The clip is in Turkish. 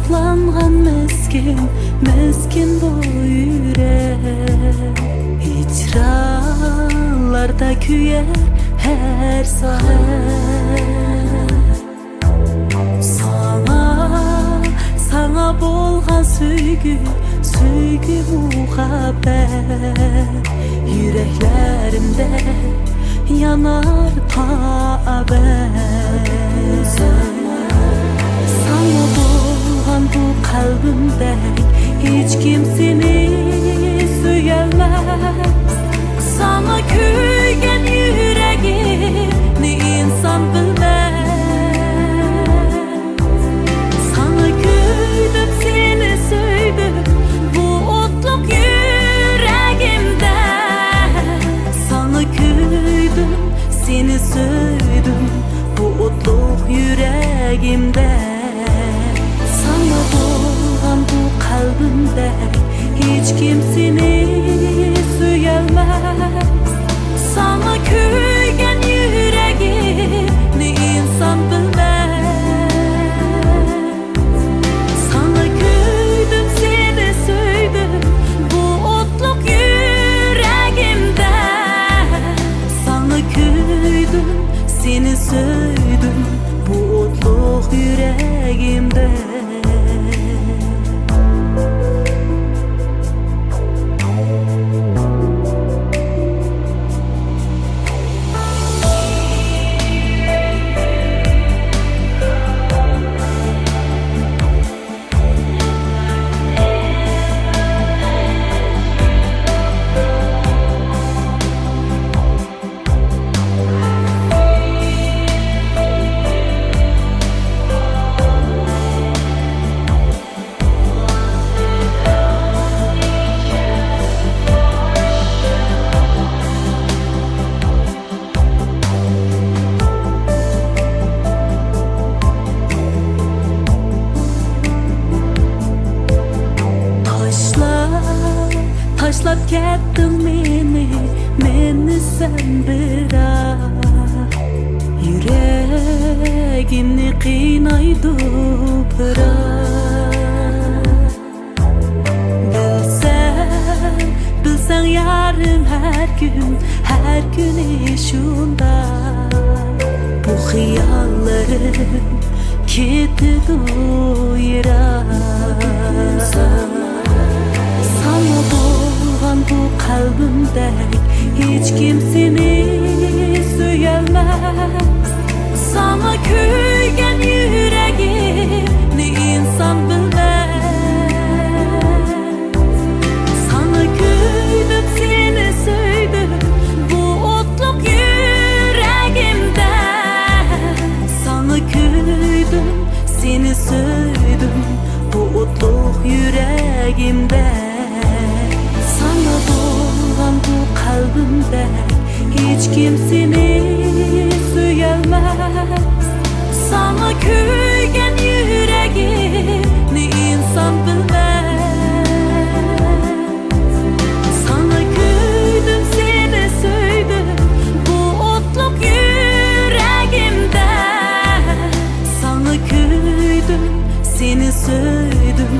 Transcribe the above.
saklangan meskin, meskin bu yürek. Hicranlarda küyer her saat. Sana bolgan söygü, söygü muhabbet. Yüreklerimde yanar tabet. Sana bolgan bu kalbimde hiç kimseni söylemez. Sana köygen yüreğimi insan bilmez. Sana köydüm, seni söydüm bu otluk yüreğimde. Sana köydüm, seni söydüm bu otluk yüreğimde. Sana bolgan bu kalbimde hiç kimseni söylemez. Sana köygen yüreğimi insan bilmez. Sana köydüm, seni söydüm bu otluk yüreğimde. Sana köydüm, seni söydüm bu otluk yüreğimde. Taşlap kettin meni sen bırak. Yüreğimni kıynaydı bırak. Bilsen yarın her gün işunda. Bu hıyallarım ketidi yırak. Sana bolgan bu kalbimde hiç kimseni söylemez. Sana köygen yüreğimi insan bilmez. Sana köydüm, seni söydüm bu otluk yüreğimde. Sana köydüm, seni söydüm bu otluk yüreğimde. Sana bolgan bu kalbimde hiç kimseni söylemez. Sana köygen yüreğimi insan bilmez. Sana köydüm, seni söydüm bu otluk yüreğimde. Sana köydüm, seni söydüm